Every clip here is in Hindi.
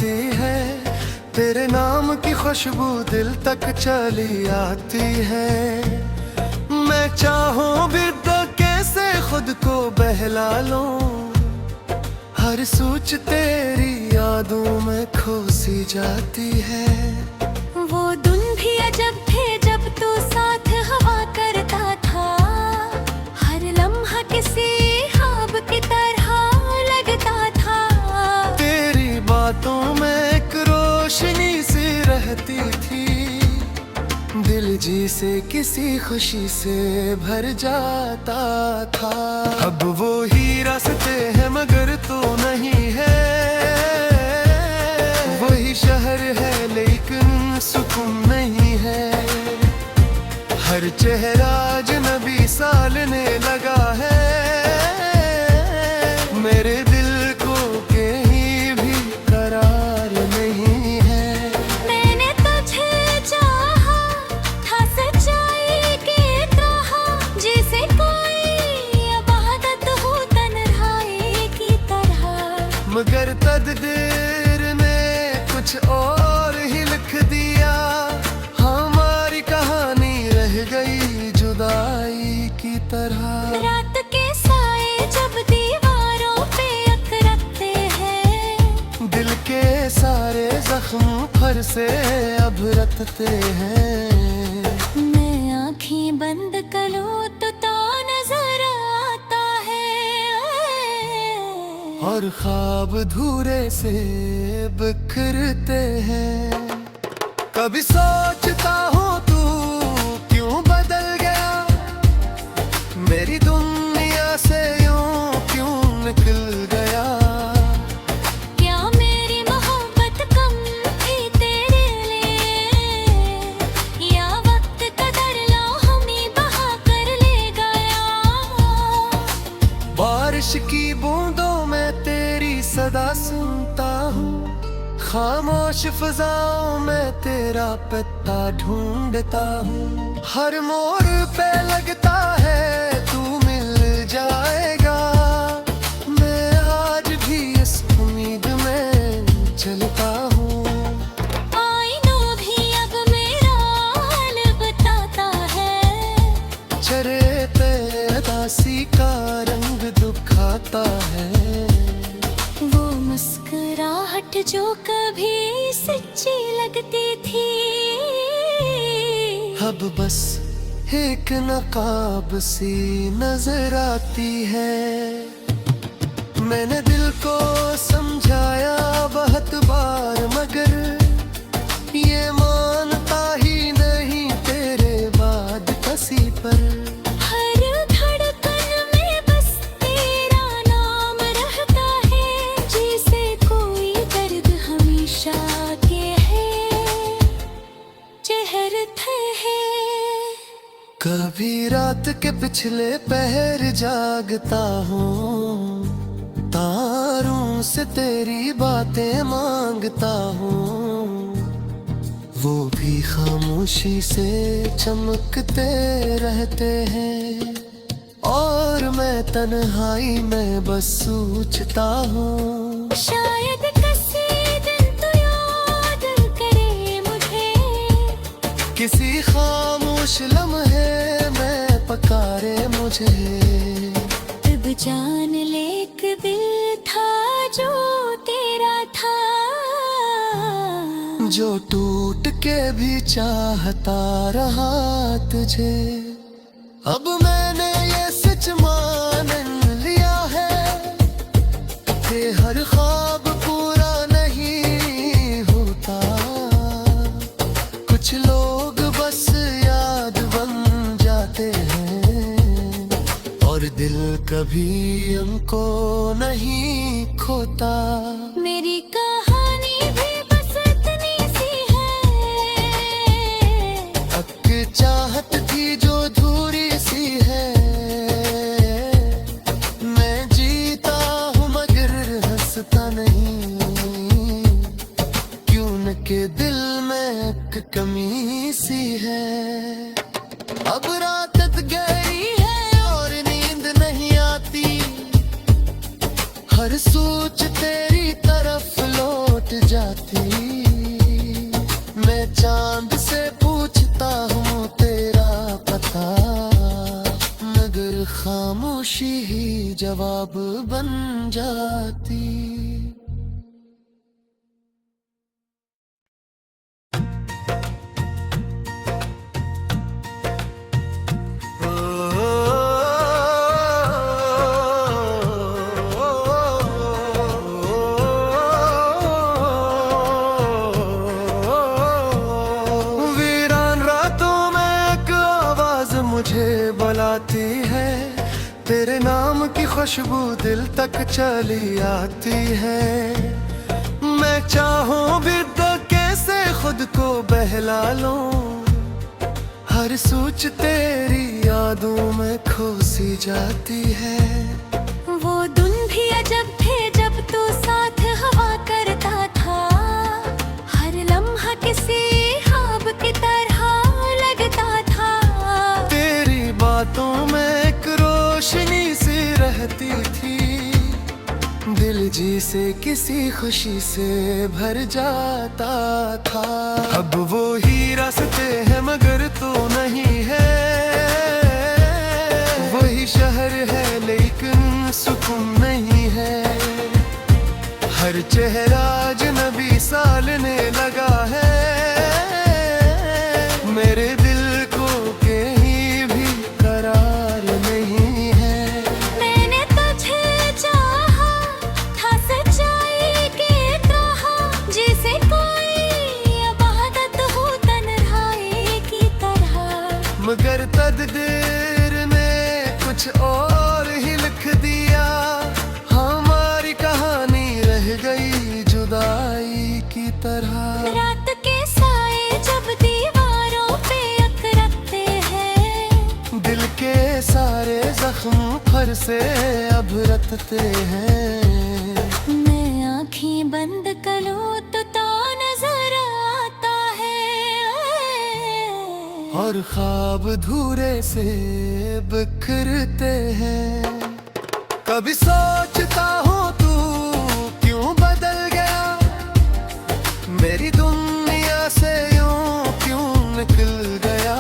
आती है, तेरे नाम की खुशबू दिल तक चली आती है। मैं चाहूं भी तो कैसे खुद को बहला लूं, हर सोच तेरी यादों में खो सी जाती है। वो दिन भी अजब थे जब तू साथ हवा करता था, हर लम्हा किसी ख्वाब की तरह लगता था। तेरी बातों में एक रोशनी सी रहती थी, दिल जी से किसी खुशी से भर जाता था। अब वो ही रास्ते हैं मगर तू नहीं है, वही शहर है लेकिन सुकून नहीं है। हर चेहरा अजनबी सा लेने लगा है, मेरे दिल को कहीं भी करार नहीं है। मैंने तुझे चाहा था सच्चाई की तरह, जैसे कोई इबादत हो तन्हाई की तरह। मगर तकदीर ने कुछ और ही लिख दिया, हमारी कहानी रह गई जुदाई की तरह। रात के साए जब दीवारों पे अकरते हैं, दिल के सारे जख्म फिर से अब रखते हैं। मैं आँखें बंद करूँ तो नजर आता है, और ख्वाब धूरे से बिखरते हैं। कभी सोचता हूँ तू क्यों बदल गया, मेरी दुनिया से यूं क्यों निकल गया। क्या मेरी मोहब्बत कम थी तेरे लिए, या वक्त कदर लम्हों में बहा कर ले गया। बारिश की बूंदों में तेरी सदा सुनता हूँ, खामोश फिजाओं में तेरा पता ढूंढता हूँ। हर मोड़ पे लगता है तू मिल जाएगा, मैं आज भी इस उम्मीद में चलता हूँ। आईनों भी अब मेरा हाल बताता है, चेहरे पे उदासी का रंग दुखाता है। वो मुस्कुराहट जो कभी सच्ची लगती थी, अब बस एक नकाब सी नजर आती है। मैंने दिल को समझाया बहुत बार मगर ये मानता ही नहीं तेरे बाद किसी पर। हर धड़कन में बस तेरा नाम रहता है, जैसे कोई दर्द हमेशा के है चहरते है। कभी रात के पिछले पहर जागता हूँ, तारों से तेरी बातें मांगता हूँ, वो भी खामोशी से चमकते रहते हैं। और मैं तन्हाई में बस सोचता हूँ, शायद किसी दिन तो याद करे मुझे, किसी खामोश लम्हे में पकारे मुझे। तब जान ले एक दिल था जो तेरा था, जो टूट के भी चाहता रहा तुझे। अब मैंने ये सच मान लिया है कि हर ख्वाब पूरा नहीं होता, कुछ लोग बस याद बन जाते हैं, और दिल कभी उनको नहीं खोता। मेरी कहानी भी बस इतनी सी है, हक चाहत थी जो धूरी सी है। मैं जीता हूँ मगर हंसता नहीं, क्यों न के दिल में एक कमी सी है। अब रात गहरी है और नींद नहीं आती, हर सोच तेरी तरफ लौट जाती। खामोशी ही जवाब बन जाती। वीरान रातों में एक आवाज मुझे बुलाती है, तेरे नाम की खुशबू दिल तक चली आती है। मैं चाहूं भी तो कैसे खुद को बहला लूं, हर सोच तेरी यादों में खो सी जाती है। वो दिन भी अजब थे जब तू साथ हवा करता था, हर लम्हा किसी ख्वाब की तरह लगता था। तेरी बातों में एक रोशनी सी रहती थी, दिल जी से किसी खुशी से भर जाता था। अब वो ही रास्ते हैं मगर तो नहीं है, वही शहर है लेकिन सुकून नहीं है। हर चेहरा अजनबी सालने लगा है, मेरे दिल को कहीं भी करार नहीं है। मैंने तुझे चाहा था सच्चाई की तरह, जैसे कोई इबादत हो तन्हाई की तरह। मगर तकदीर ने कुछ और ही लिख दिया, हमारी कहानी रह गई जुदाई की तरह। रात के साए जब दीवारों पे अकरते हैं, दिल के सारे जख्म फिर से अब रखते हैं। मैं आँखें बंद करूं तो नजर आता है, और ख्वाब धूरे से बिखरते हैं। कभी सोचता हूँ तू क्यों बदल गया, मेरी दुनिया से यूं क्यों निकल गया।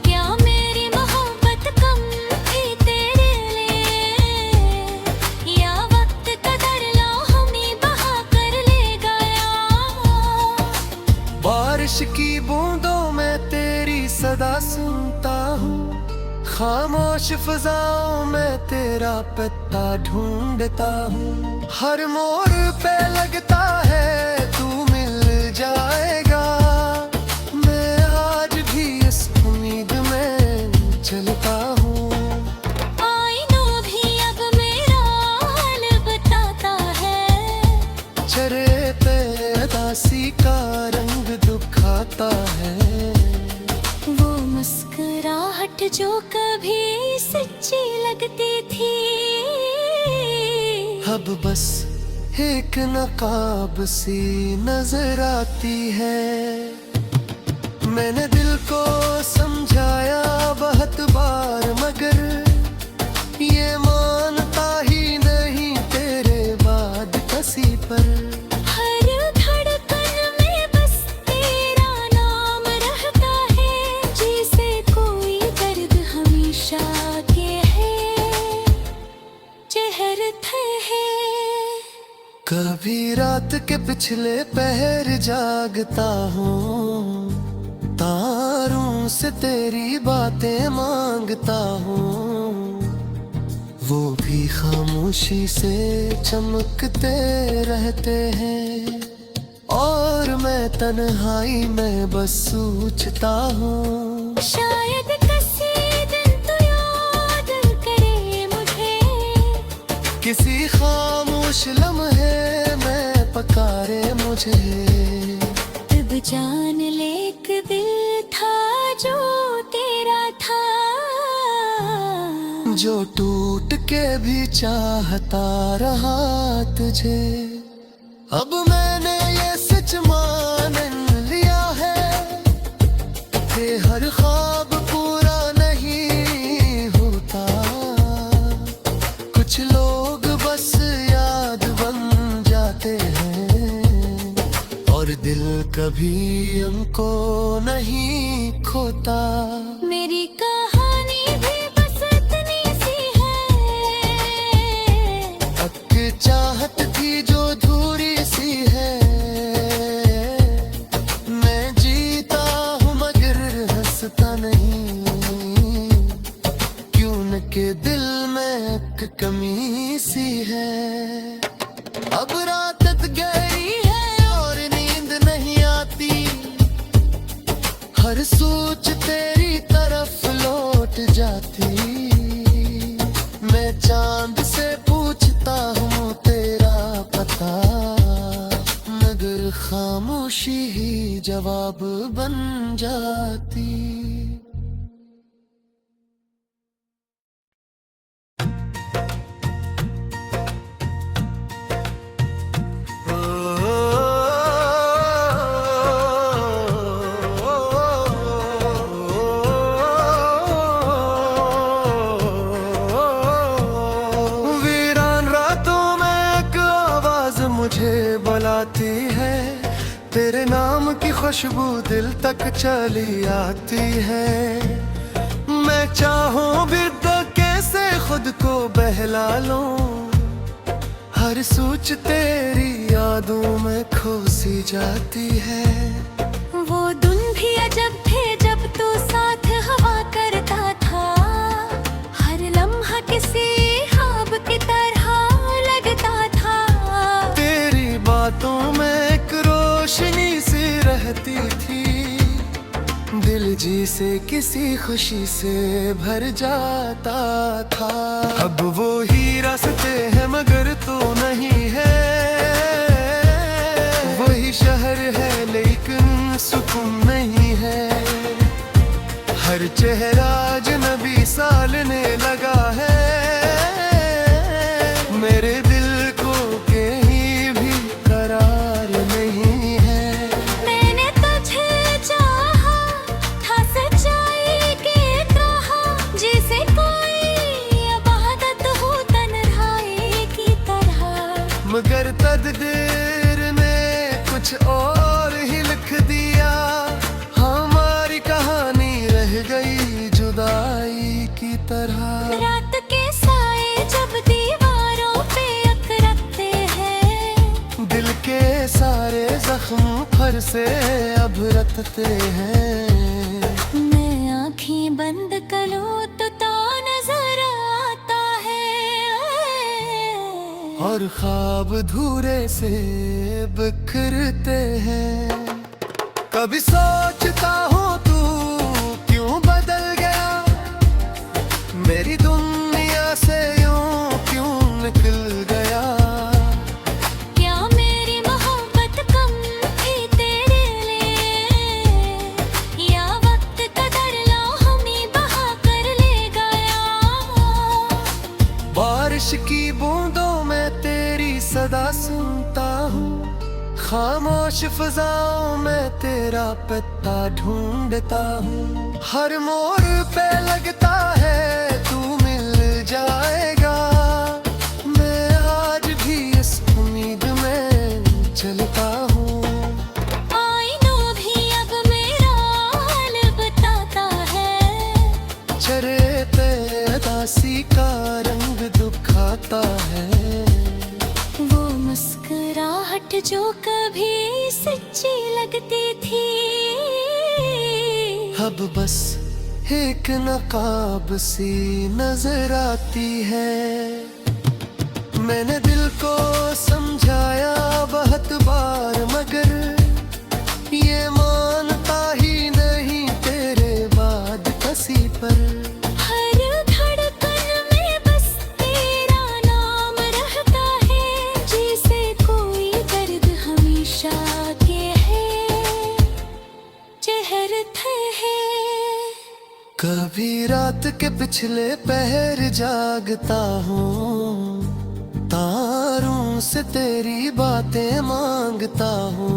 क्या मेरी मोहब्बत कम थी तेरे लिए, या वक्त कदर लौहों में बहा कर ले गया। बारिश की बूंदों में तेरी सदा सुनता हूँ, खामोश फिजाओं में तेरा पत्ता ढूंढता हूँ। हर मोड़ पे लगता है तू मिल जाएगा, मैं आज भी इस उम्मीद में चलता हूँ। आईनों भी अब मेरा हाल बताता है, चेहरे पे उदासी का रंग दुखाता है। वो मुस्कुराहट जो कभी सच्ची लगती थी, अब बस एक नकाब सी नजर आती है। मैंने दिल को समझाया बहुत बार मगर ये मानता ही नहीं तेरे बाद किसी पर। हर धड़कन में बस तेरा नाम रहता है, जैसे कोई दर्द हमेशा के है चहरते हैं। कभी रात के पिछले पहर जागता हूँ, तारों से तेरी बातें मांगता हूँ, वो भी खामोशी से चमकते रहते हैं। और मैं तन्हाई में बस सोचता हूँ, शायद किसी दिन तू याद करे मुझे, किसी खामोश लम्हे में पकारे मुझे। तब जान ले एक दिल था जो तेरा था, जो टूट के भी चाहता रहा तुझे। अब मैंने ये सच मान लिया है कि हर ख्वाब पूरा नहीं होता, कुछ लोग बस याद बन जाते हैं, और दिल कभी उनको नहीं खोता। मेरी कहानी भी बस दिल में एक कमी सी है। अब रात गहरी है और नींद नहीं आती, हर सोच तेरी तरफ लौट जाती। मैं चांद से पूछता हूँ तेरा पता, मगर खामोशी ही जवाब बन जाती। मुझे बुलाती है, तेरे नाम की खुशबू दिल तक चली आती है। मैं चाहूं भी तो कैसे खुद को बहला लूं, हर सोच तेरी यादों में खो सी जाती है। वो दिन भी अजब थे जब तू साथ हवा करता था, हर लम्हा किसी ख्वाब की तरह लगता था। बातों में एक रोशनी सी रहती थी, दिल जी से किसी खुशी से भर जाता था। अब वो ही रास्ते हैं मगर तो नहीं है, वही शहर है लेकिन सुकून नहीं है। हर चेहरा अजनबी सालने लगा है, मेरे दिल को कहीं भी करार नहीं है। मैंने तुझे चाहा था सच्चाई की तरह, जैसे कोई इबादत हो तन्हाई की तरह। मगर तकदीर ने कुछ और ही लिख दिया, हमारी कहानी रह गई जुदाई की तरह। रात के साए जब दीवारों पे अकरकते हैं, दिल के सारे जख्म फिर से अब रखते हैं। मैं आँखें बंद करूँ तो नजर आता है, और ख्वाब धूरे से बिखरते हैं। कभी सोचता हूँ तू क्यों बदल गया, मेरी दुनिया से यूं क्यों निकल गया। क्या मेरी मोहब्बत कम थी तेरे लिए, या वक्त कदर लम्हों में बहा कर ले गया। बारिश की बूंदों में तेरी सदा सुनता हूँ, खामोश फिजाओं में तेरा पता ढूंढता हूँ। हर मोड़ पे लगता है तू मिल जाएगा, मैं आज भी इस उम्मीद में चलता हूँ। आईनों भी अब मेरा हाल बताता है, चेहरे पे उदासी का रंग दुखाता है। वो मुस्कुराहट जो कभी सच्ची लगती थी, अब बस एक नकाब सी नजर आती है। मैंने दिल को समझाया बहुत बार मगर ये मानता ही नहीं तेरे बाद किसी पर। हर धड़कन में बस तेरा नाम रहता है, जैसे कोई दर्द हमेशा के है चहरते हैं। कभी रात के पिछले पहर जागता हूँ, तारों से तेरी बातें मांगता हूँ।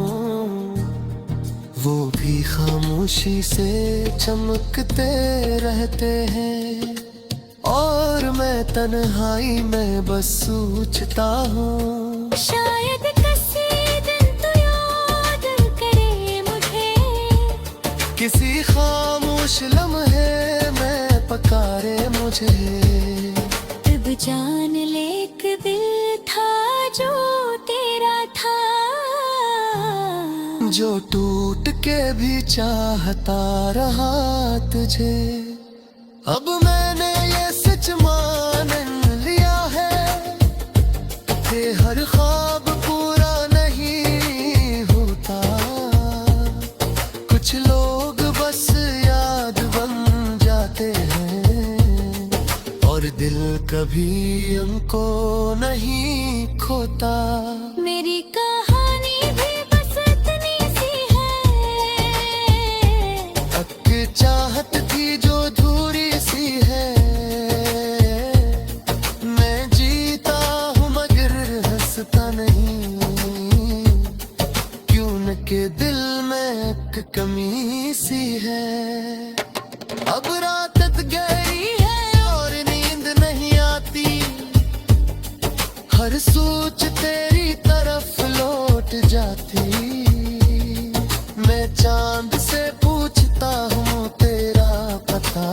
वो भी खामोशी से चमकते रहते हैं, और मैं तन्हाई में बस सोचता हूँ। शायद किसी दिन तू याद करे मुझे, किसी खामोश लम्हे में पकारे मुझे। तब जान ले एक दिल था जो तेरा था, जो टूट के भी चाहता रहा तुझे। अब मैंने ये सच मान कभी हमको नहीं खोता। मेरी कहानी भी बस इतनी सी है, तक चाहत थी जो धूरी सी है। मैं जीता हूँ मगर हंसता नहीं, क्यों न के दिल में एक कमी सी है। अब रात गहरी है और नींद नहीं आती, हर सोच तेरी तरफ लौट जाती। मैं चांद से पूछता हूँ तेरा पता,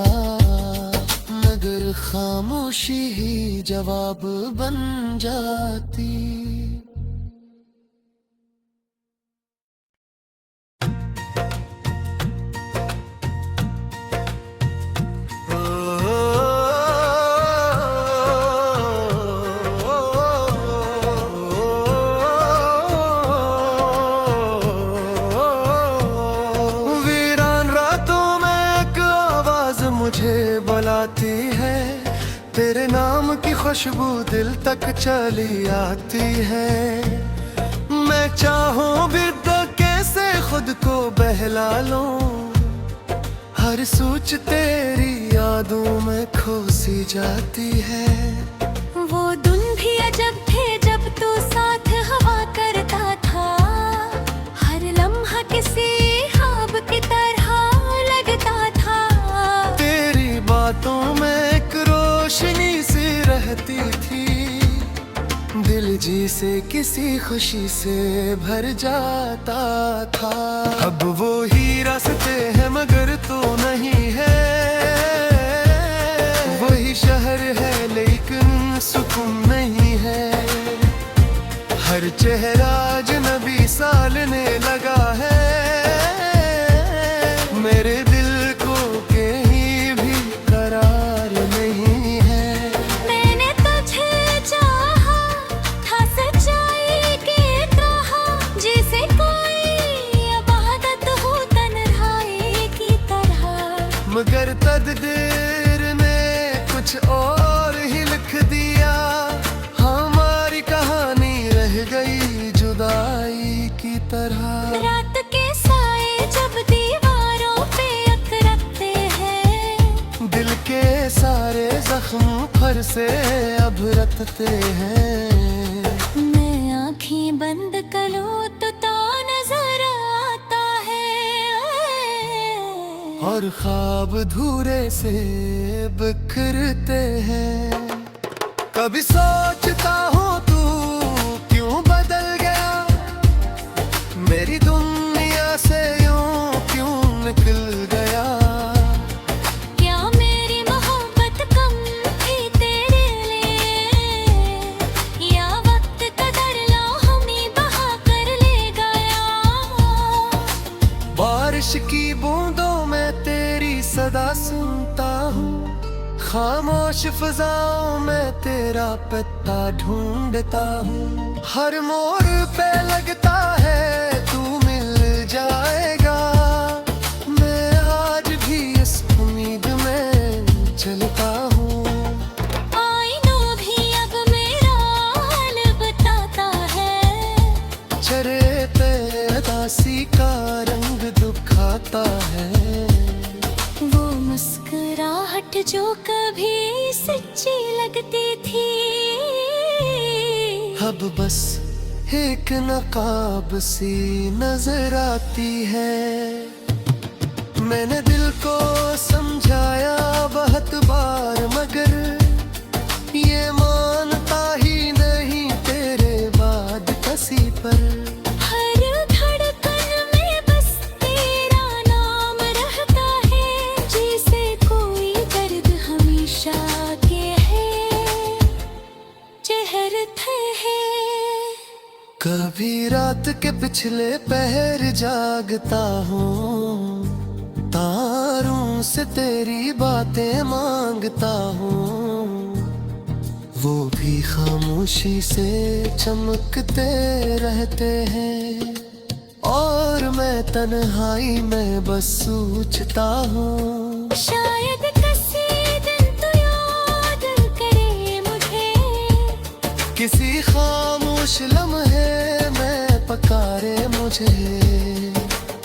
मगर खामोशी ही जवाब बन जाती। मुझे बुलाती है, तेरे नाम की खुशबू दिल तक चली आती है। मैं चाहूं भी तो कैसे खुद को बहला लूं, हर सोच तेरी यादों में खो सी जाती है। वो दिन भी अजब थे जब तू साथ हवा करता था, हर लम्हा किसी ख्वाब की तरह लगता था। बातों में एक रोशनी सी रहती थी, दिल जी से किसी खुशी से भर जाता था। अब वो ही रास्ते हैं मगर तो नहीं है, वही शहर है लेकिन सुकून नहीं है। हर चेहरा अजनबी सालने लगा है, मेरे दिल को कहीं भी करार नहीं है। मैंने तुझे चाहा था सच्चाई की तरह, जैसे कोई इबादत हो तन्हाई की तरह। मगर तकदीर ने कुछ और ही लिख दिया, हमारी कहानी रह गई जुदाई की तरह। रात के साए जब दीवारों पे अकरते हैं, दिल के सारे जख्म फर से अब रखते हैं। मैं आँखें बंद करूं तो नजर आता है, और ख्वाब धूरे से बिखरते हैं। कभी सोचता हूँ तू क्यों बदल गया, मेरी दुनिया से यूं क्यों निकल गया। क्या मेरी मोहब्बत कम थी तेरे लिए, या वक्त कदर लम्हों में बहा कर ले गया। बारिश की बूंदों में तेरी सदा सुनता हूँ, खामोश फिजाओं में तेरा पत्ता ढूंढता हूँ। हर मोड़ पे लगता है तू मिल जाएगा, मैं आज भी इस उम्मीद में चलता हूँ। आईना भी अब मेरा हाल बताता है, चेहरे पे उदासी का रंग दुखाता है। वो मुस्कुराहट जो कभी सच्ची लगती थी, अब बस एक नकाब सी नजर आती है। मैंने दिल को समझाया बहुत बार मगर ये मानता ही नहीं तेरे बाद किसी पर। हर धड़कन में बस तेरा नाम रहता है, जैसे कोई दर्द हमेशा के है चहरते हैं। कभी रात के पिछले पहर जागता हूँ, तारों से तेरी बातें मांगता हूँ। वो भी खामोशी से चमकते रहते हैं, और मैं तन्हाई में बस सोचता हूँ। शायद किसी दिन तू याद करे किसी खामोश लम्हे में पकारे मुझे।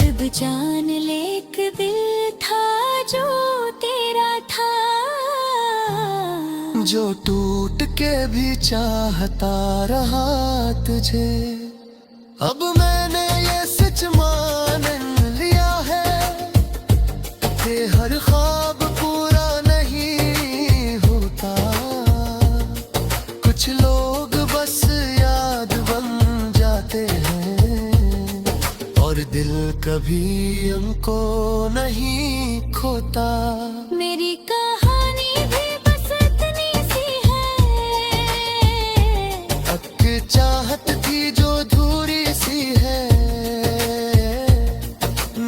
तब जान ले एक दिल था जो तेरा था, जो टूट के भी चाहता रहा तुझे। अब मैंने ये सच मान लिया है कि हर ख्वाब पूरा नहीं होता। कुछ लोग बस याद बन जाते हैं और दिल कभी उनको नहीं खोता। मेरी कहानी भी बस इतनी सी है, अब की चाहत थी जो धूरी सी है।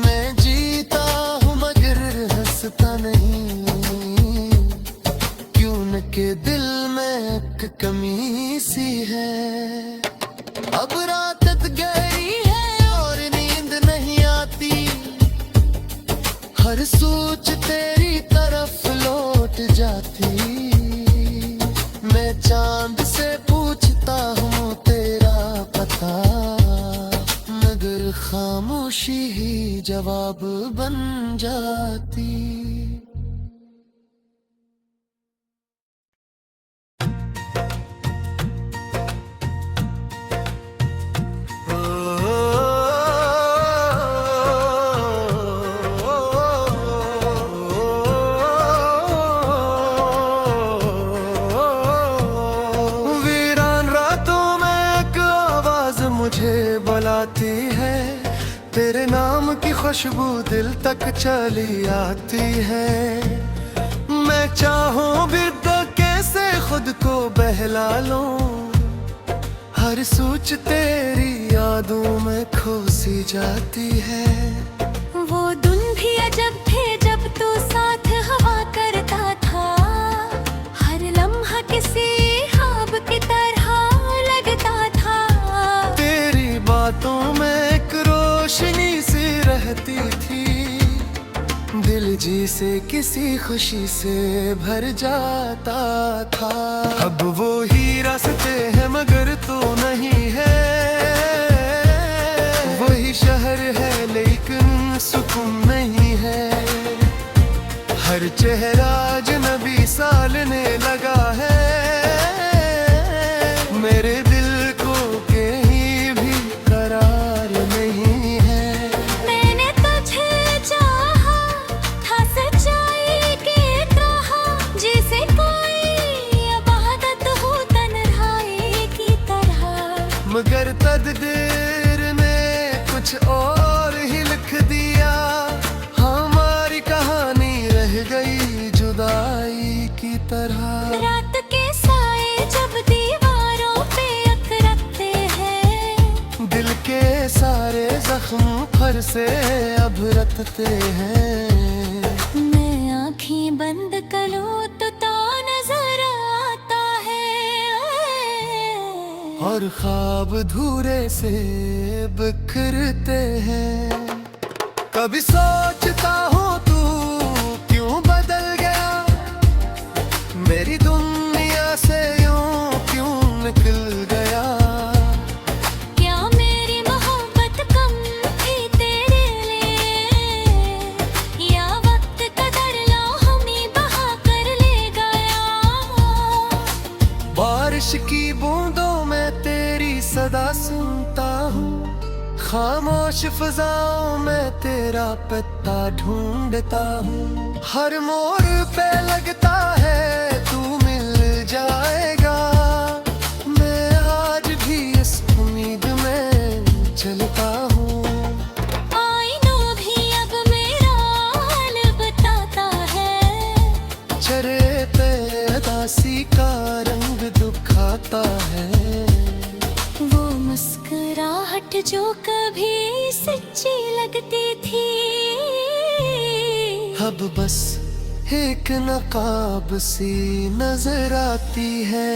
मैं जीता हूँ मगर हंसता नहीं, क्यों न के दिल में एक कमी सी है। अब रात गई है और नींद नहीं आती, हर सोच तेरी तरफ लौट जाती। मैं चांद से पूछता हूँ तेरा पता, मगर खामोशी ही जवाब बन जाती। मुझे बुलाती है, तेरे नाम की खुशबू दिल तक चली आती है। मैं चाहूं भी तो कैसे खुद को बहला लूं, हर सोच तेरी यादों में खो सी जाती है। वो दिन भी अजब थे जब तू साथ हवा करता था, हर लम्हा किसी ख्वाब की तरह लगता था। तेरी बातों में एक रोशनी सी रहती थी, दिल जी से किसी खुशी से भर जाता था। अब वो ही रास्ते हैं मगर तू नहीं है, वही शहर है लेकिन सुकून नहीं है। हर चेहरा अजनबी सालने लगा है, मेरे दिल को कहीं भी करार नहीं है। मैंने तुझे चाहा था सच्चाई की तरह, जैसे कोई इबादत हो तन्हाई की तरह। मगर तकदीर ने कुछ और ही लिख दिया, हमारी कहानी रह गई जुदाई की तरह। रात के साए जब दीवारों पे अकरते हैं, दिल के सारे जख्म फर से अब रखते हैं। मैं आँखें बंद करूँ तो नजर आता है, और ख्वाब धूरे से बिखरते हैं। कभी सोचता हूँ तू क्यों बदल गया, मेरी दुनिया से यूं क्यों निकल गया। क्या मेरी मोहब्बत कम थी तेरे लिए, या वक्त कदर लम्हों में बहा कर ले गया। बारिश की बूंदों में तेरी सदा सुनता हूँ, खामोश फिजाओं में तेरा पत्ता ढूंढता हूँ। हर मोड़ पे लगता है तू मिल जाएगा, मैं आज भी इस उम्मीद में चलता हूँ। आईनों भी अब मेरा हाल बताता है, चेहरे पे उदासी का रंग दुखाता है। वो मुस्कुराहट जो कभी सच्ची लगती थी, अब बस एक नकाब सी नजर आती है।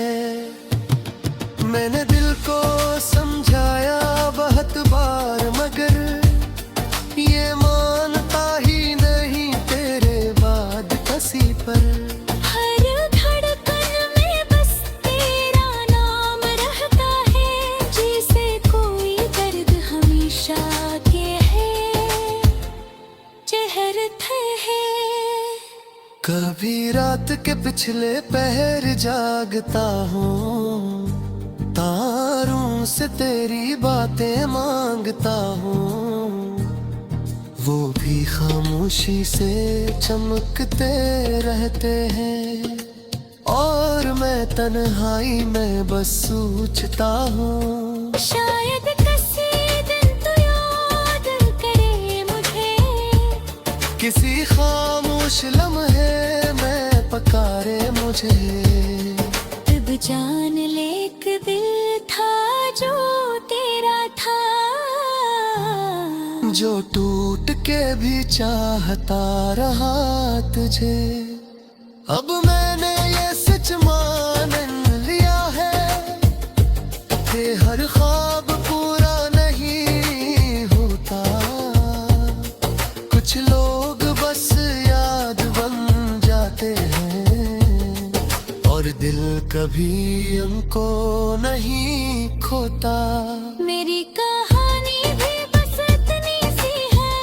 मैंने दिल को समझाया बहुत बार मगर ये मानता ही नहीं तेरे बाद किसी पर। हर धड़कन में बस तेरा नाम के पिछले पहर जागता हूँ, तारों से तेरी बातें मांगता हूँ। वो भी खामोशी से चमकते रहते हैं और मैं तन्हाई में बस सोचता हूँ। शायद किसी दिन तू याद करे मुझे, किसी खामोश लम्हे में पकारे मुझे। तब जान ले एक दिल था जो तेरा था, जो टूट के भी चाहता रहा तुझे। अब मैंने ये सच मान लिया है कि हर ख्वाब पूरा नहीं होता। कुछ लोग बस याद बन जाते हैं और दिल कभी उनको नहीं खोता। मेरी कहानी भी बस इतनी सी है,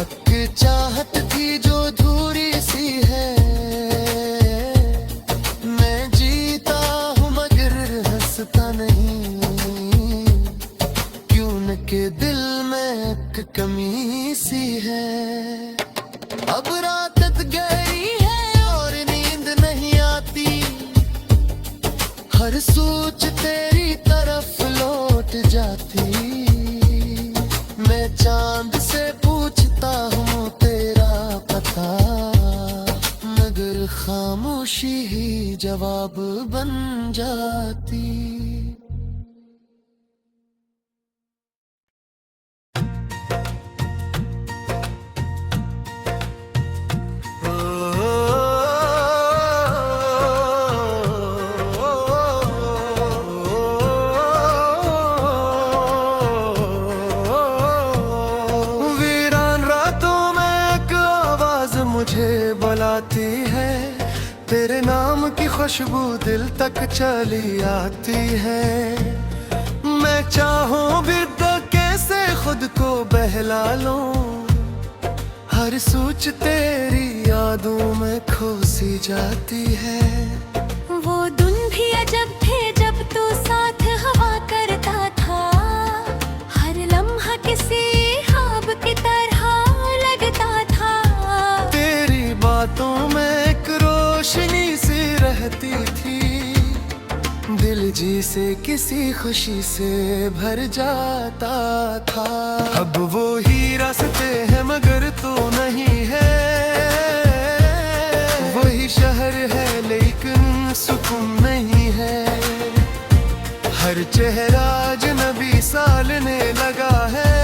एक चाहत थी जो धूरी सी है। मैं जीता हूँ मगर हंसता नहीं, क्यों न के दिल में एक कमी सी है। अब रात गई है और नींद नहीं आती, हर सोच तेरी तरफ लौट जाती। मैं चांद से पूछता हूँ तेरा पता, मगर खामोशी ही जवाब बन जाती। मुझे बुलाती है, तेरे नाम की खुशबू दिल तक चली आती है। मैं चाहूं भी तो कैसे खुद को बहला लूं, हर सोच तेरी यादों में खो सी जाती है। वो दिन भी अजब थे जब तू साथ हवा करता था, हर लम्हा किसी ख्वाब की तरह लगता था। बातों में एक रोशनी सी रहती थी, दिल जी से किसी खुशी से भर जाता था। अब वो ही रास्ते हैं मगर तू नहीं है, वही शहर है लेकिन सुकून नहीं है। हर चेहरा अजनबी सालने लगा है,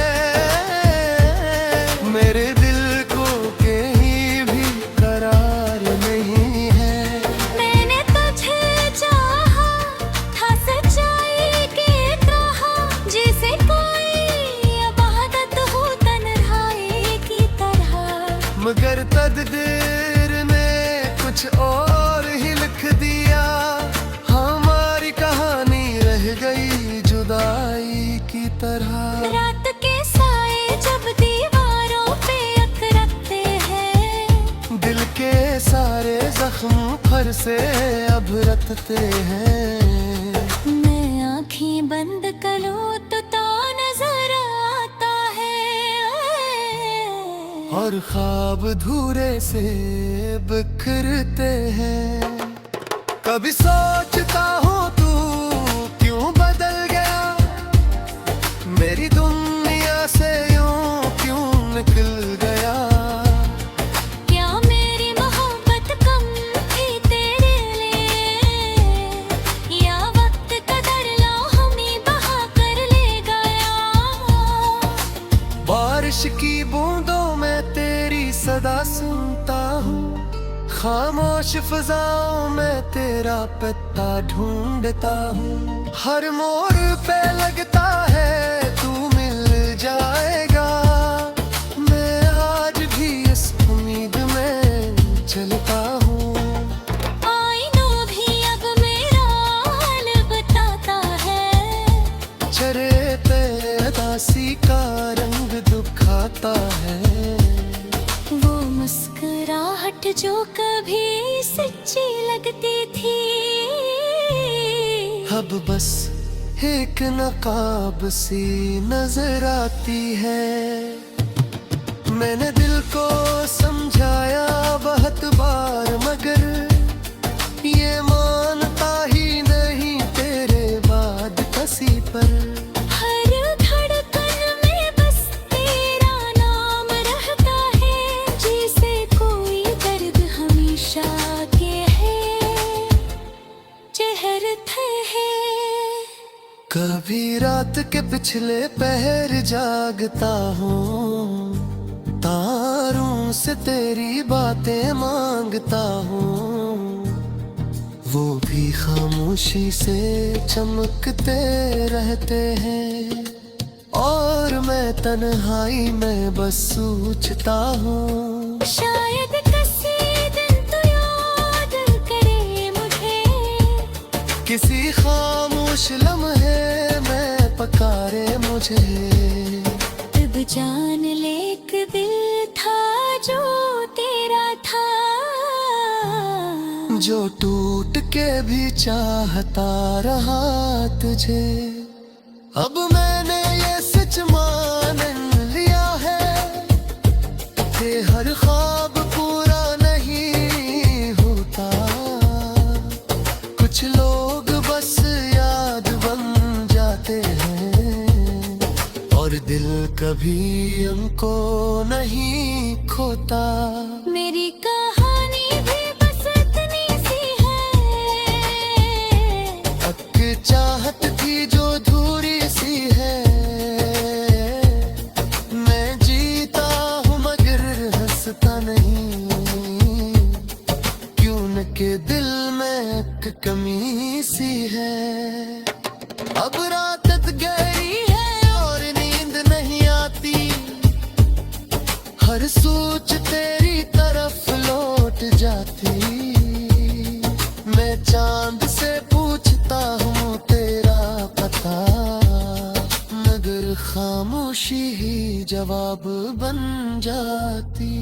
मेरे दिल को कहीं भी करार नहीं है। मैंने तुझे चाहा था सच्चाई की तरह, जैसे कोई इबादत हो तन्हाई की तरह। मगर तकदीर ने कुछ और ही लिख दिया, हमारी कहानी रह गई जुदाई की तरह। रात के साए जब दीवारों पे अकरकते हैं, दिल के सारे जख्म फर से अब रखते हैं। मैं आँखें बंद करूँ तो नजर आता है, और ख्वाब धूरे से बिखरते हैं। कभी सोचता हूँ तू क्यों बदल गया, मेरी दुनिया से यूं क्यों निकल गया। क्या मेरी मोहब्बत कम थी तेरे लिए, या वक्त का दरिया हमें बहा कर ले गया। बारिश की बूंदों में तेरी सदा सुनता हूँ, खामोश फिजाओं में तेरा पता ढूंढता हूँ। हर मोड़ पे लगता है तू मिल जाएगा, मैं आज भी इस उम्मीद में चलता हूँ। आईना भी अब मेरा हाल बताता है, चेहरे पे उदासी का रंग दुखाता है। वो मुस्कुराहट जो कभी सच्ची लगती थी, अब बस एक नकाब सी नजर आती है। मैंने दिल को समझाया बहुत बार, मगर ये मानता ही नहीं तेरे बाद किसी पर। हर धड़कन में बस तेरा नाम रहता है, जैसे कोई दर्द हमेशा के है चहरते है। कभी रात के पिछले पहर जागता हूँ, तारों से तेरी बातें मांगता हूँ, वो भी खामोशी से चमकते रहते हैं, और मैं तन्हाई में बस सोचता हूँ। शायद किसी दिन तो याद करे मुझे, किसी खामोश लम्हे में पकारे मुझे। तब जान ले एक दिल था जो तेरा था, जो टूट के भी चाहता रहा तुझे। अब मैंने ये सच मान लिया है कि हर ख्वाब पूरा नहीं होता, कुछ लोग बस याद बन जाते हैं, और दिल कभी उनको नहीं खोता। मेरी कहानी भी बस इतनी सी है, एक चाहत की जो धूरी सी है। मैं जीता हूँ मगर हंसता नहीं, क्यों न के दिल में एक कमी सी है। अब रात गहरी है और नींद नहीं आती, हर सोच तेरी तरफ लौट जाती। मैं चांद से पूछता हूँ तेरा पता, मगर खामोशी ही जवाब बन जाती।